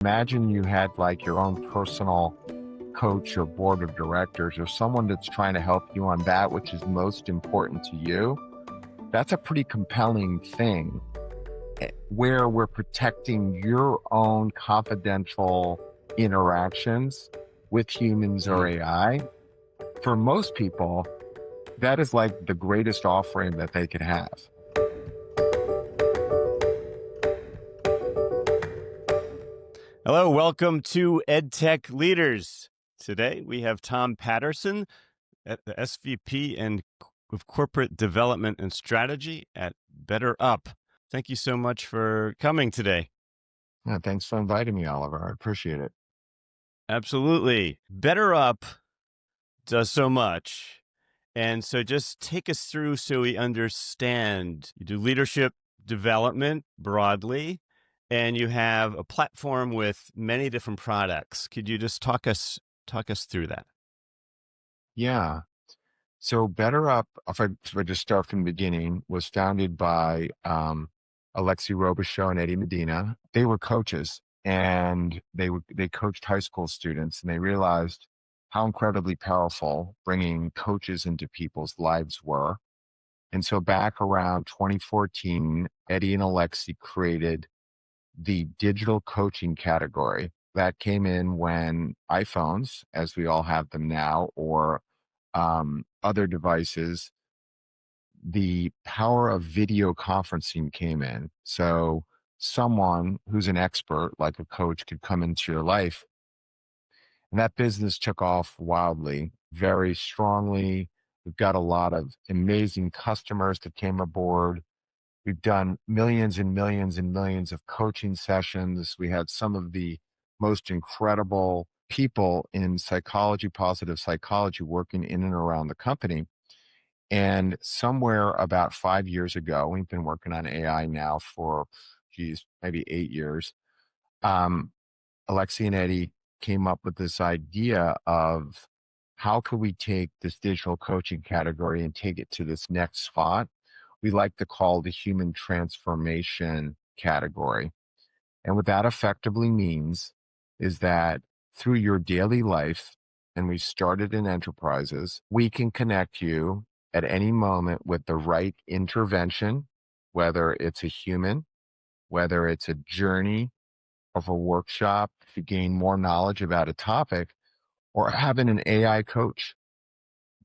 Imagine you had like your own personal coach or board of directors or someone that's trying to help you on that which is most important to you. That's a pretty compelling thing where we're protecting your own confidential interactions with humans or AI. For most people, that is like the greatest offering that they could have. Hello, welcome to EdTech Leaders. Today we have Tom Patterson, at the SVP of Corporate Development and Strategy at BetterUp. Thank you so much for coming today. Yeah, thanks for inviting me, Oliver. I appreciate it. Absolutely. BetterUp does so much. And so just take us through so we understand. You do leadership development broadly, and you have a platform with many different products. Could you just talk us through that? Yeah. So BetterUp, if I just start from the beginning, was founded by Alexi Robichaud and Eddie Medina. They were coaches and they coached high school students, and they realized how incredibly powerful bringing coaches into people's lives were. And so back around 2014, Eddie and Alexi created the digital coaching category that came in when iPhones, as we all have them now, or other devices, the power of video conferencing came in. So someone who's an expert, like a coach, could come into your life. And that business took off wildly, very strongly. We've got a lot of amazing customers that came aboard. We've done millions and millions and millions of coaching sessions. We had some of the most incredible people in psychology, positive psychology, working in and around the company. And somewhere about 5 years ago, we've been working on AI now for, maybe 8 years. Um, Alexi and Eddie came up with this idea of how could we take this digital coaching category and take it to this next spot we like to call the human transformation category. And what that effectively means is that through your daily life, and we started in enterprises, we can connect you at any moment with the right intervention, whether it's a human, whether it's a journey of a workshop to gain more knowledge about a topic, or having an AI coach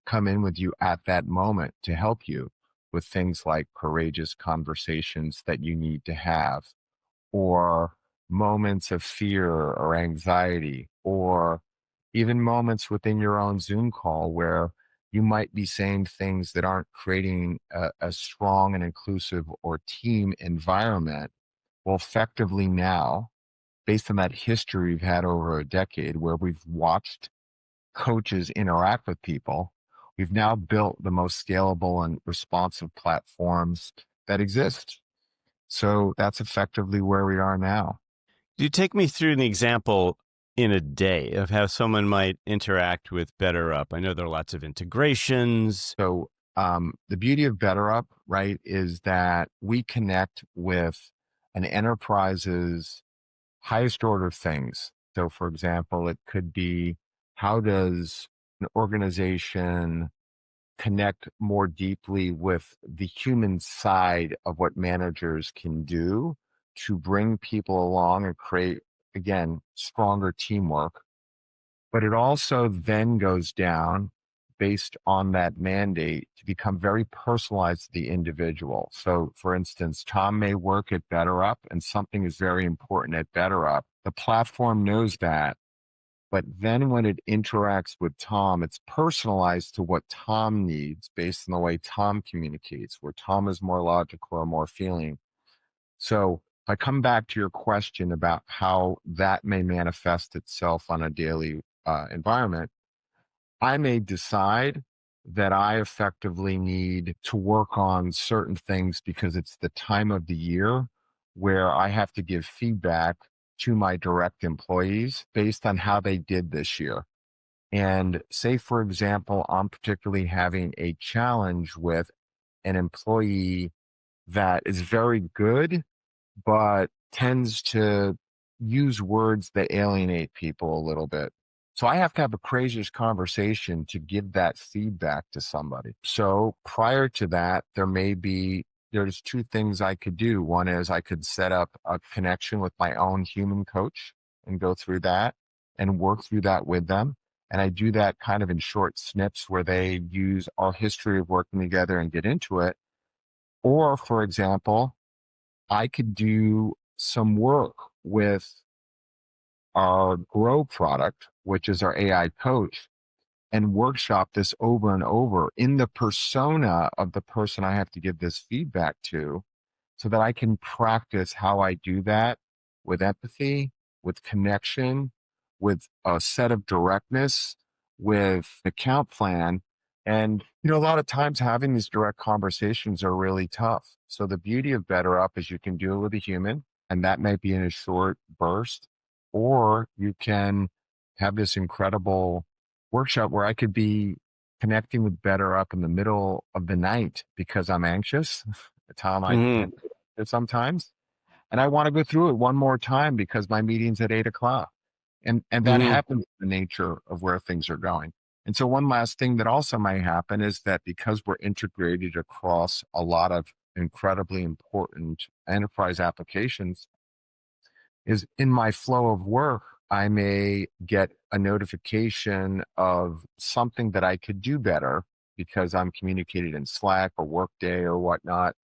come in with you at that moment to help you with things like courageous conversations that you need to have, or moments of fear or anxiety, or even moments within your own Zoom call where you might be saying things that aren't creating a strong and inclusive or team environment. Well, effectively now, based on that history we've had over a decade where we've watched coaches interact with people, we've now built the most scalable and responsive platforms that exist. So that's effectively where we are now. Do you take me through an example in a day of how someone might interact with BetterUp? I know there are lots of integrations. So the beauty of BetterUp, right, is that we connect with an enterprise's highest order things. So, for example, it could be, how does an organization connect more deeply with the human side of what managers can do to bring people along and create, again, stronger teamwork. But it also then goes down based on that mandate to become very personalized to the individual. So, for instance, Tom may work at BetterUp and something is very important at BetterUp. The platform knows that. But then when it interacts with Tom, it's personalized to what Tom needs based on the way Tom communicates, where Tom is more logical or more feeling. So if I come back to your question about how that may manifest itself on a daily environment, I may decide that I effectively need to work on certain things because it's the time of the year where I have to give feedback to my direct employees based on how they did this year. And say, for example, I'm particularly having a challenge with an employee that is very good, but tends to use words that alienate people a little bit. So I have to have a craziest conversation to give that feedback to somebody. So prior to that, there's two things I could do. One is I could set up a connection with my own human coach and go through that and work through that with them. And I do that kind of in short snips where they use our history of working together and get into it. Or, for example, I could do some work with our Grow product, which is our AI coach, and workshop this over and over in the persona of the person I have to give this feedback to so that I can practice how I do that with empathy, with connection, with a set of directness, with account plan. And, a lot of times having these direct conversations are really tough. So the beauty of BetterUp is you can do it with a human, and that might be in a short burst, or you can have this incredible workshop where I could be connecting with BetterUp in the middle of the night because I'm anxious. Tom, I Hmm. tend to sometimes, and I want to go through it one more time because my meeting's at 8 o'clock. And that Hmm. happens in the nature of where things are going. And so one last thing that also might happen is that because we're integrated across a lot of incredibly important enterprise applications, is in my flow of work, I may get a notification of something that I could do better because I'm communicated in Slack or Workday or whatnot.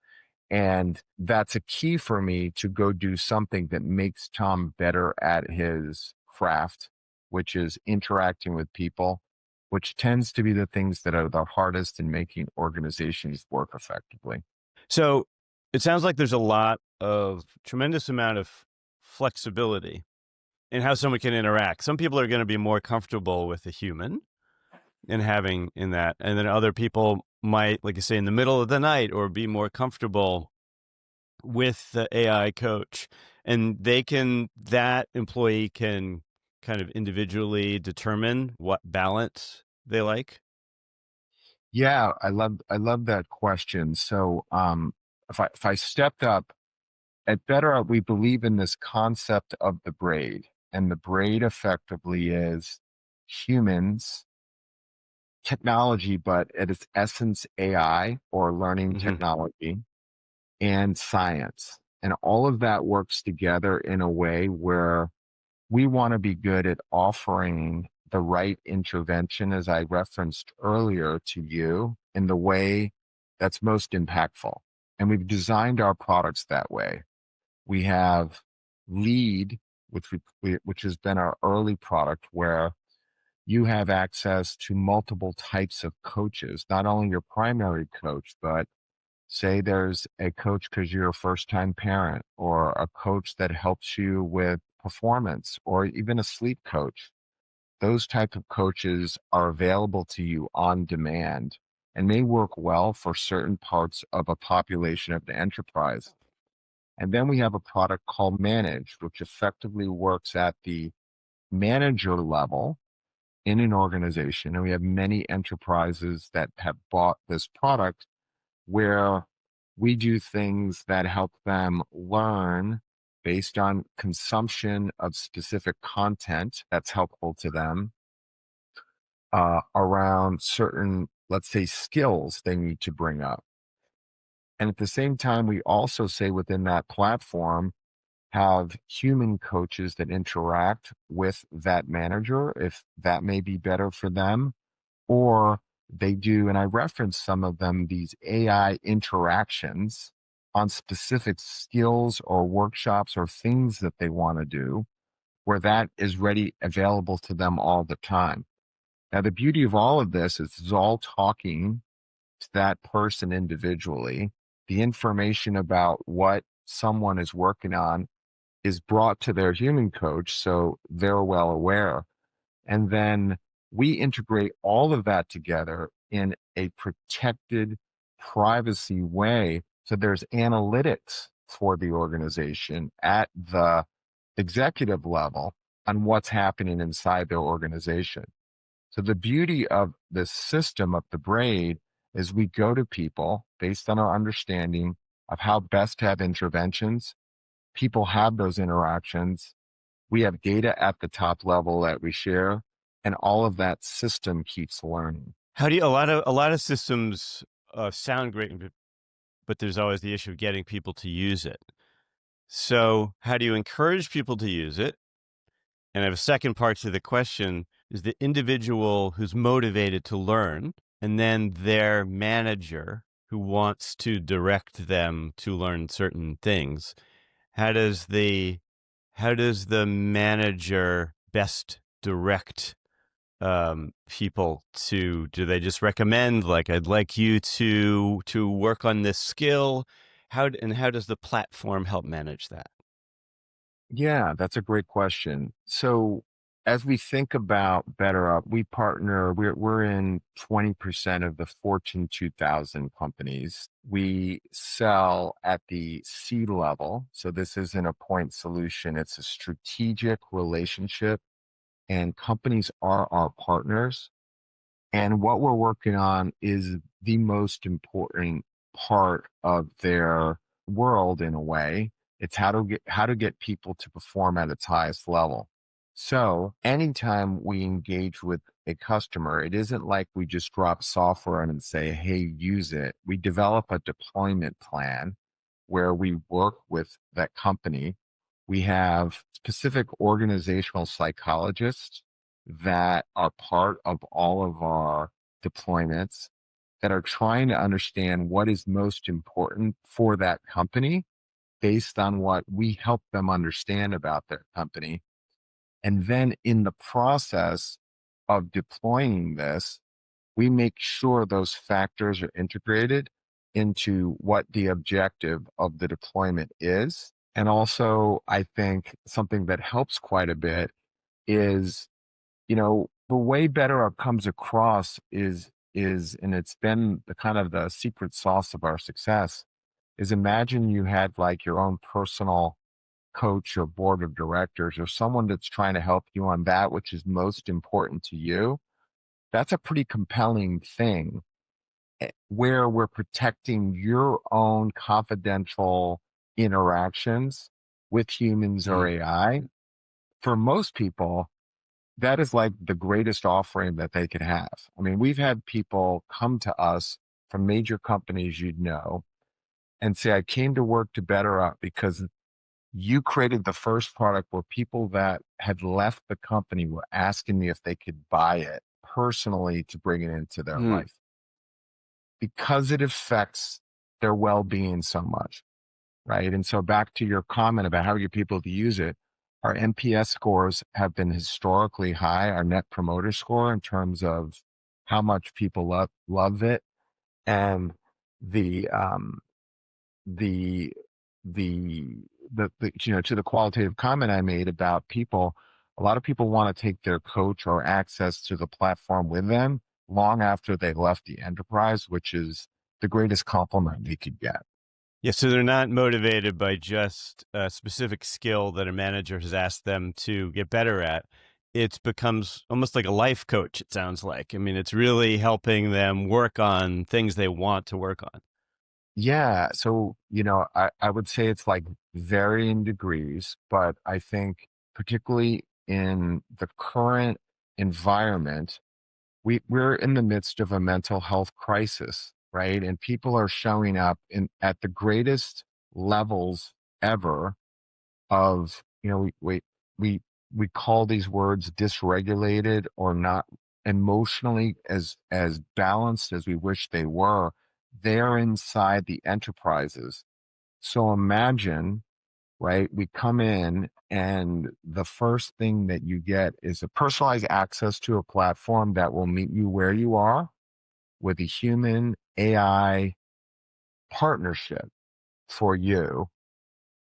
And that's a key for me to go do something that makes Tom better at his craft, which is interacting with people, which tends to be the things that are the hardest in making organizations work effectively. So it sounds like there's a lot of tremendous amount of flexibility in how someone can interact. Some people are going to be more comfortable with a human and having in that, and then other people might, like you say, in the middle of the night, or be more comfortable with the AI coach, and that employee can kind of individually determine what balance they like. Yeah, I love that question. So if I stepped up at BetterUp, we believe in this concept of the braid. And the braid effectively is humans, technology, but at its essence, AI or learning Hmm. technology and science. And all of that works together in a way where we want to be good at offering the right intervention, as I referenced earlier to you, in the way that's most impactful. And we've designed our products that way. We have Lead, which has been our early product, where you have access to multiple types of coaches, not only your primary coach, but say there's a coach because you're a first time parent, or a coach that helps you with performance, or even a sleep coach. Those type of coaches are available to you on demand and may work well for certain parts of a population of the enterprise. And then we have a product called Manage, which effectively works at the manager level in an organization. And we have many enterprises that have bought this product where we do things that help them learn based on consumption of specific content that's helpful to them around certain, let's say, skills they need to bring up. And at the same time, we also say within that platform, have human coaches that interact with that manager if that may be better for them, or they do, and I referenced some of them, these AI interactions on specific skills or workshops or things that they want to do, where that is ready, available to them all the time. Now, the beauty of all of this is it's all talking to that person individually. The information about what someone is working on is brought to their human coach so they're well aware. And then we integrate all of that together in a protected privacy way. So there's analytics for the organization at the executive level on what's happening inside their organization. So the beauty of this system of the braid is we go to people based on our understanding of how best to have interventions. People have those interactions, We have data at the top level that we share, and all of that system keeps learning. How do you a lot of systems sound great, but there's always the issue of getting people to use it. So, how do you encourage people to use it? And I have a second part to the question is the individual who's motivated to learn, and then their manager who wants to direct them to learn certain things. How does the how does the manager best direct people to, do they just recommend, like, I'd like you to work on this skill? How does the platform help manage that? Yeah, that's a great question. So as we think about BetterUp, we partner, we're in 20% of the Fortune 2000 companies. We sell at the C level. So this isn't a point solution, it's a strategic relationship, and companies are our partners. And what we're working on is the most important part of their world in a way. It's how to get people to perform at its highest level. So anytime we engage with a customer, it isn't like we just drop software in and say, hey, use it. We develop a deployment plan where we work with that company. We have specific organizational psychologists that are part of all of our deployments that are trying to understand what is most important for that company based on what we help them understand about their company. And then in the process of deploying this, we make sure those factors are integrated into what the objective of the deployment is. And also, I think something that helps quite a bit is, the way BetterUp comes across is, and it's been the kind of the secret sauce of our success, is imagine you had like your own personal coach or board of directors or someone that's trying to help you on that which is most important to you. That's a pretty compelling thing, where we're protecting your own confidential interactions with humans or Mm. AI. For most people, that is like the greatest offering that they could have. I mean, we've had people come to us from major companies you'd know and say, I came to work to BetterUp because you created the first product where people that had left the company were asking me if they could buy it personally to bring it into their Mm. life because it affects their well-being so much, right? And so back to your comment about how you get people to use it, our NPS scores have been historically high, our net promoter score in terms of how much people love it. And the the the to the qualitative comment I made about people, a lot of people want to take their coach or access to the platform with them long after they left the enterprise, which is the greatest compliment we could get. Yeah, so they're not motivated by just a specific skill that a manager has asked them to get better at. It becomes almost like a life coach, it sounds like. I mean, it's really helping them work on things they want to work on. Yeah, so I would say it's like varying degrees, but I think particularly in the current environment, we're in the midst of a mental health crisis, right? And people are showing up in at the greatest levels ever of, we we call these words dysregulated or not emotionally as balanced as we wish they were. They're inside the enterprises. So imagine, right? We come in and the first thing that you get is a personalized access to a platform that will meet you where you are with a human AI partnership for you.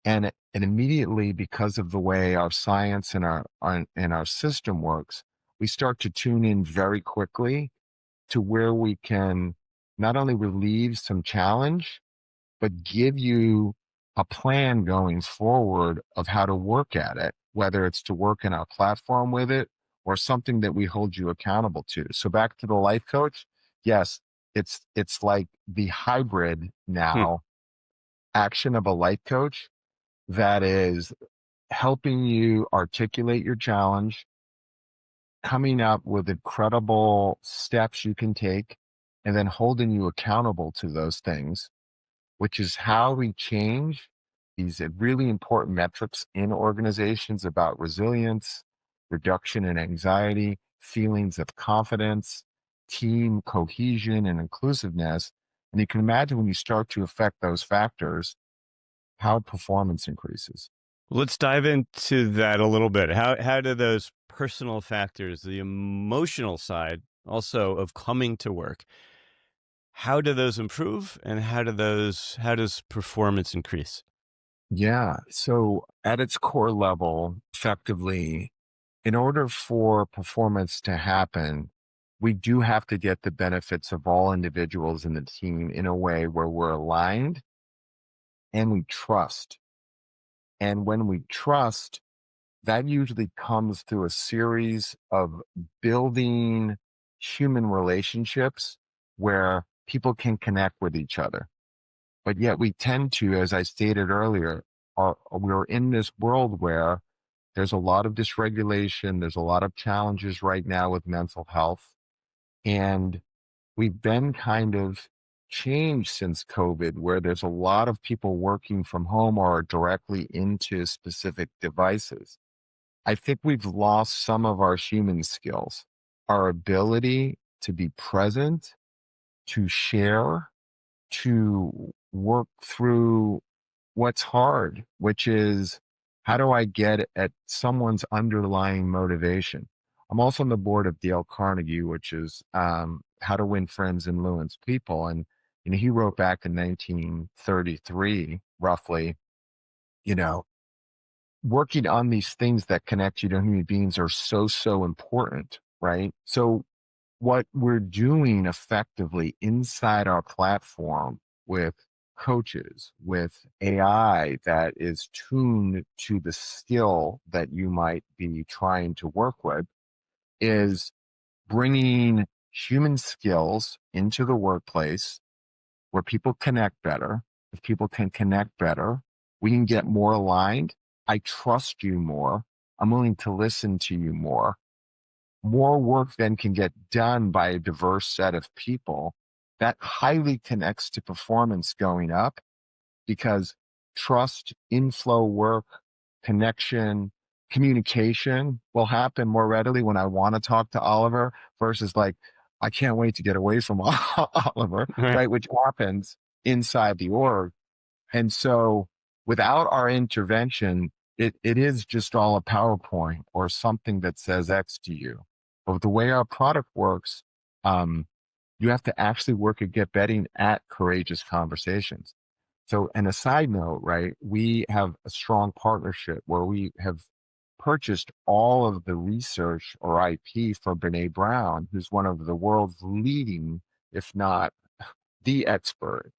And immediately, because of the way our science and our system works, we start to tune in very quickly to where we can not only relieve some challenge, but give you a plan going forward of how to work at it, whether it's to work in our platform with it or something that we hold you accountable to. So back to the life coach, yes, it's like the hybrid Hmm. now action of a life coach that is helping you articulate your challenge, coming up with incredible steps you can take, and then holding you accountable to those things, which is how we change these really important metrics in organizations about resilience, reduction in anxiety, feelings of confidence, team cohesion, and inclusiveness. And you can imagine when you start to affect those factors, how performance increases. Let's dive into that a little bit. How do those personal factors, the emotional side also of coming to work, how do those improve and how does performance increase? Yeah. So at its core level, effectively, in order for performance to happen, we do have to get the benefits of all individuals in the team in a way where we're aligned and we trust. And when we trust, that usually comes through a series of building human relationships where people can connect with each other. But yet we tend to, as I stated earlier, we're in this world where there's a lot of dysregulation. There's a lot of challenges right now with mental health. And we've been kind of changed since COVID, where there's a lot of people working from home or directly into specific devices. I think we've lost some of our human skills, our ability to be present, to share, to work through what's hard, which is how do I get at someone's underlying motivation? I'm also on the board of Dale Carnegie, which is How to Win Friends and Influence People. And he wrote back in 1933, roughly, you know, working on these things that connect you to human beings are so, so important, right? So what we're doing effectively inside our platform with coaches, with AI that is tuned to the skill that you might be trying to work with, is bringing human skills into the workplace where people connect better. If people can connect better, we can get more aligned. I trust you more. I'm willing to listen to you more. More work then can get done by a diverse set of people. That highly connects to performance going up because trust, inflow work, connection, communication will happen more readily when I want to talk to Oliver versus like, I can't wait to get away from Oliver, Right. right? Which happens inside the org. And so without our intervention, it is just all a PowerPoint or something that says X to you. But the way our product works, um, you have to actually work at get betting at courageous conversations. So, and a side note, right? We have a strong partnership where we have purchased all of the research or IP for Brene Brown, who's one of the world's leading, if not the expert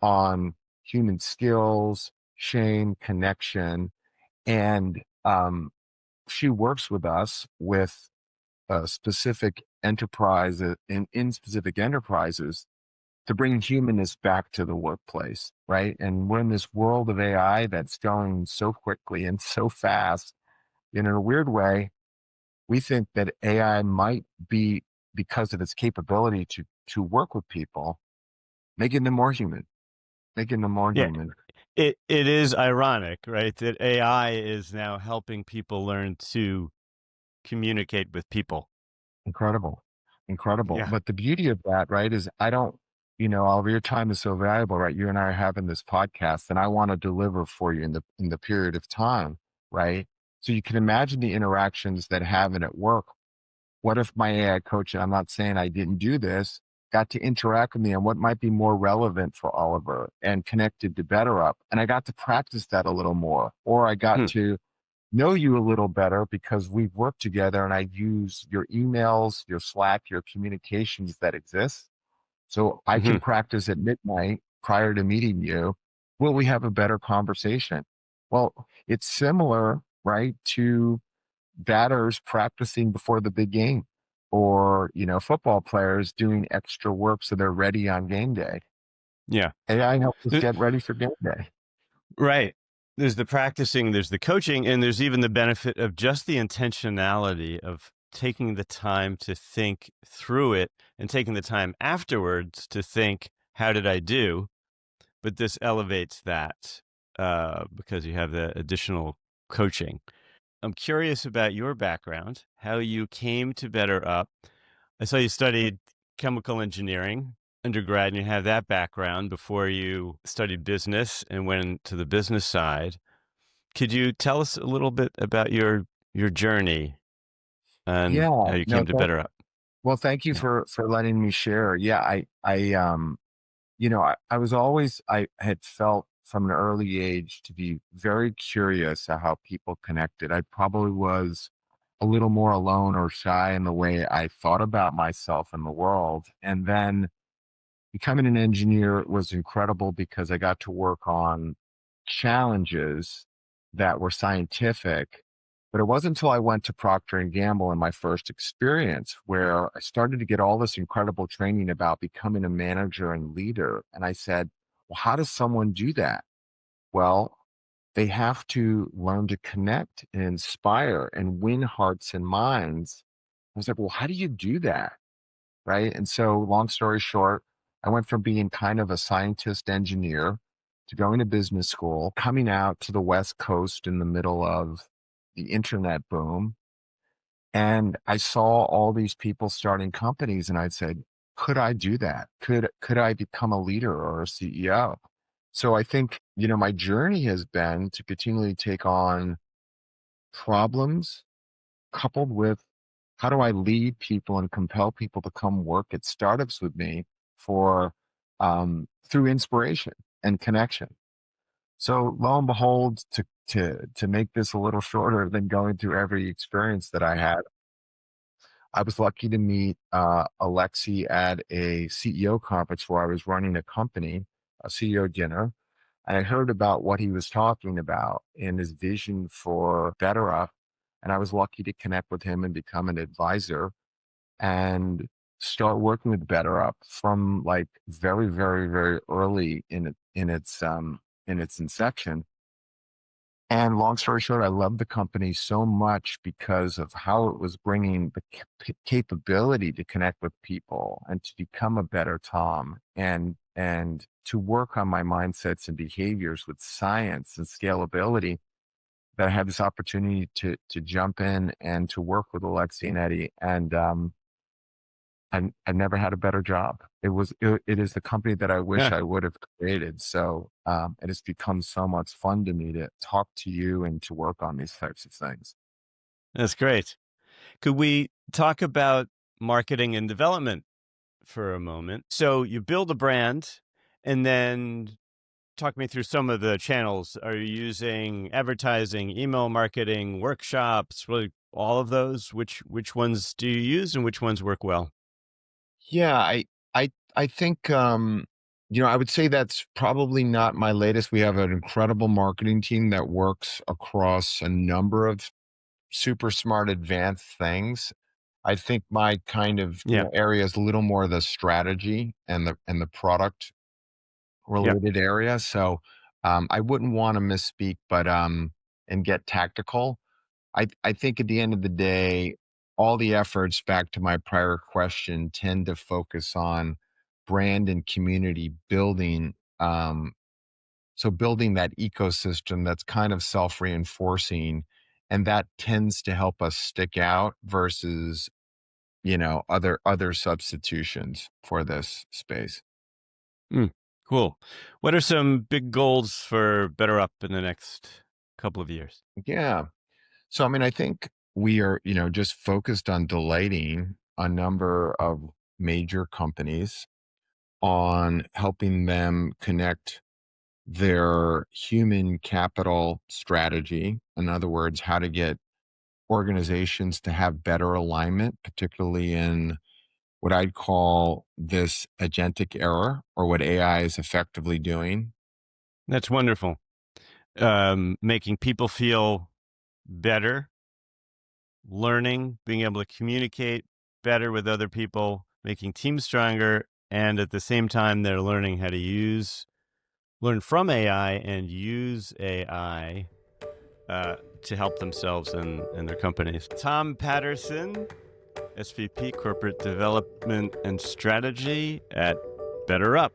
on human skills, shame, connection. And she works with us with specific enterprises in specific enterprises to bring humanness back to the workplace, right? And we're in this world of AI that's going so quickly and so fast. And in a weird way, we think that AI might be, because of its capability to work with people, making them more human, making them more Yeah. human. It is ironic, right, that AI is now helping people learn to communicate with people. Incredible. Incredible. Yeah. But the beauty of that, right, is I don't, Oliver, your time is so valuable, right? You and I are having this podcast and I want to deliver for you in the period of time, right? So you can imagine the interactions that happen at work. What if my AI coach, and I'm not saying I didn't do this, got to interact with me on what might be more relevant for Oliver and connected to BetterUp. And I got to practice that a little more, or I got Hmm. to know you a little better because we've worked together and I use your emails, your Slack, your communications that exist. So I can Hmm. practice at midnight prior to meeting you. Will we have a better conversation? Well, it's similar, right, to batters practicing before the big game or, football players doing extra work so they're ready on game day. Yeah. AI helps us Th- get ready for game day. Right. there's the practicing, there's the coaching, and there's even the benefit of just the intentionality of taking the time to think through it and taking the time afterwards to think, how did I do? But this elevates that because you have the additional coaching. I'm curious about your background, how you came to BetterUp. I saw you studied chemical engineering undergrad and you have that background before you studied business and went to the business side. Could you tell us a little bit about your journey and Yeah, how you no, came to BetterUp? well, thank you Yeah. for letting me share. Yeah, I was always, I had felt from an early age to be very curious at how people connected. I probably was a little more alone or shy in the way I thought about myself in the world. And then becoming an engineer was incredible because I got to work on challenges that were scientific. But it wasn't until I went to Procter and Gamble in my first experience where I started to get all this incredible training about becoming a manager and leader. And I said, well, how does someone do that? Well, they have to learn to connect and inspire and win hearts and minds. I was like, well, how do you do that? Right. And so, long story short, I went from being kind of a scientist engineer to going to business school, coming out to the West Coast in the middle of the internet boom. And I saw all these people starting companies, and I said, could I do that? Could I become a leader or a CEO? So I think, my journey has been to continually take on problems coupled with how do I lead people and compel people to come work at startups with me for through inspiration and connection. So lo and behold, to make this a little shorter than going through every experience that I had, I was lucky to meet Alexi at a CEO conference where I was running a company, a CEO dinner, and I heard about what he was talking about and his vision for BetterUp. And I was lucky to connect with him and become an advisor and start working with BetterUp from like very, very, very early in its inception. And long story short, I love the company so much because of how it was bringing the capability to connect with people and to become a better Tom and to work on my mindsets and behaviors with science and scalability. That I had this opportunity to jump in and to work with Alexi and Eddie, and I never had a better job. It is the company that I wish Yeah, I would have created. So it has become so much fun to me to talk to you and to work on these types of things. that's great. Could we talk about marketing and development for a moment? So you build a brand and then talk me through some of the channels. Are you using advertising, email marketing, workshops, really all of those? Which ones do you use and which ones work well? Yeah, I think I would say that's probably not my latest. We have an incredible marketing team that works across a number of super smart advanced things. I think my kind of, Yeah. area is a little more the strategy and the product Yeah. related area. So I wouldn't want to misspeak, but and get tactical. I think at the end of the day, all the efforts back to my prior question tend to focus on brand and community building. So building that ecosystem that's kind of self-reinforcing, and that tends to help us stick out versus, other substitutions for this space. Mm, cool. What are some big goals for Better Up in the next couple of years? Yeah. So I mean, I think we are, just focused on delighting a number of major companies on helping them connect their human capital strategy. In other words, how to get organizations to have better alignment, particularly in what I'd call this agentic era or what AI is effectively doing. That's wonderful. Making people feel better, learning, being able to communicate better with other people, making teams stronger, and at the same time, they're learning how to use learn from AI and use AI to help themselves and their companies. Tom Patterson, SVP Corporate Development and Strategy at BetterUp.